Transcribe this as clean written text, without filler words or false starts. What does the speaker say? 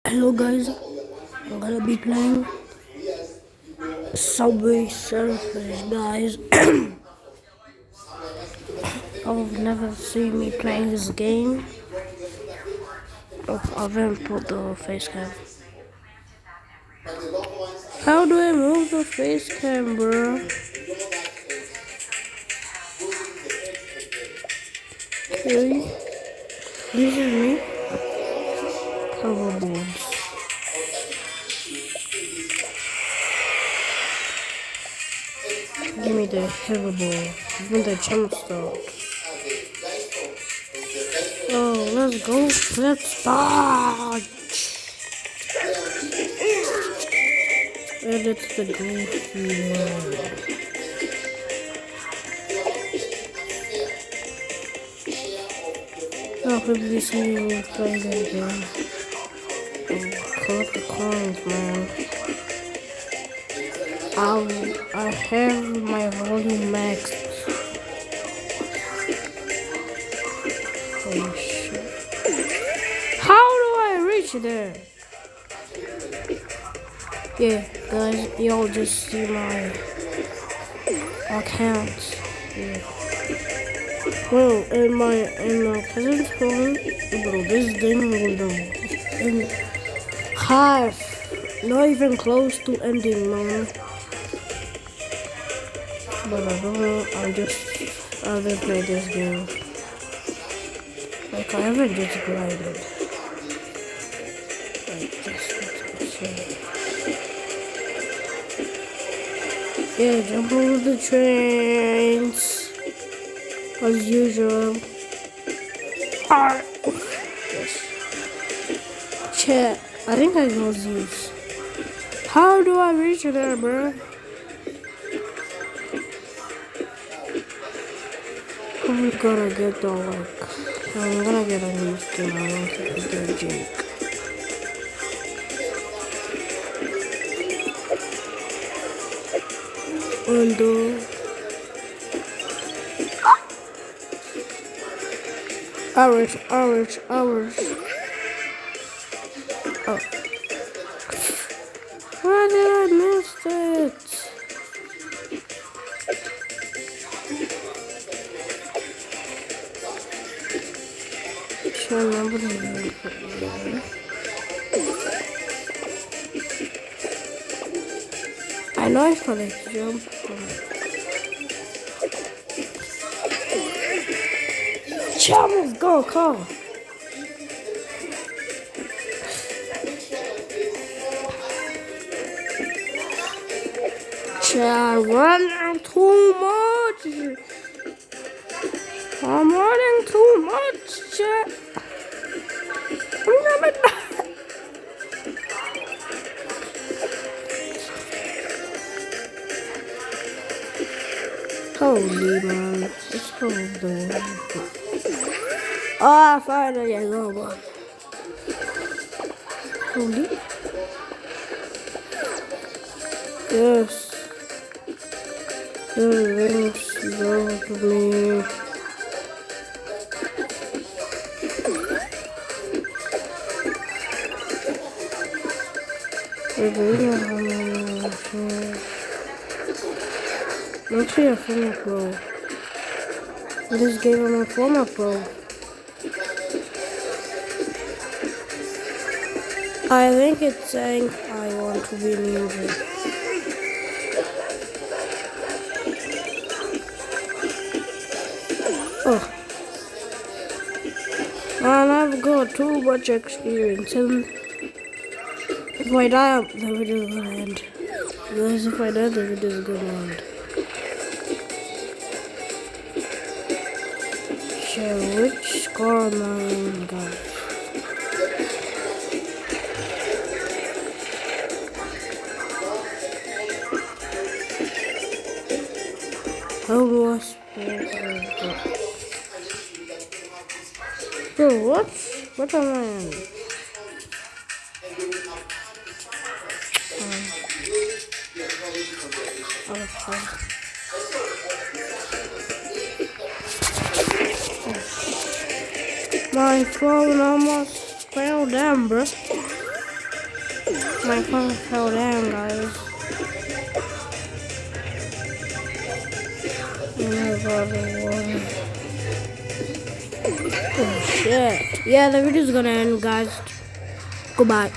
Hello guys, I'm gonna be playing Subway Surfers guys. I've never seen me playing this game. Oh, I haven't put the face cam. How do I move the face cam, bro? Okay, this is me. Hoverboards. Give me the hoverboard. Give me the jump start. Oh, let's go. Let's start. Edit the goofy one. I'll probably see you play that game. Collect the coins, man. I have my volume maxed. Holy shit. How do I reach there? Yeah, guys, y'all just see my account. Yeah. Well, in my cousin's phone, bro, this thing will do in half, not even close to ending, man. But I don't know. I haven't played this game. Like I haven't just grinded. Like just yeah, jump over the trains as usual. Yes. Chat. I think I know these. How do I reach there, bro? I'm gonna get the I'm gonna get a new skin. I want to get Jake. And hours. Oh. Why did I miss it? I know if I like to jump. Jump, go, call. I'm running too much. I'm running too much, chat. Holy man, it's probably the one. Ah, finally I got one. Holy. Yes. The rings love me. Actually, a former pro. In this game, I'm a former pro. I think it's saying I want to be ninja. Oh. Man, I've got too much experience, and if I die, the video is gonna end. Because if I die, the video is gonna end. So, which score am I in, guys? How do I spell? Bro, what? What am I in? Okay. My phone almost fell down, bro. My phone fell down, guys. Oh my god, the water. Oh shit. Yeah, the video's gonna end, guys. Goodbye.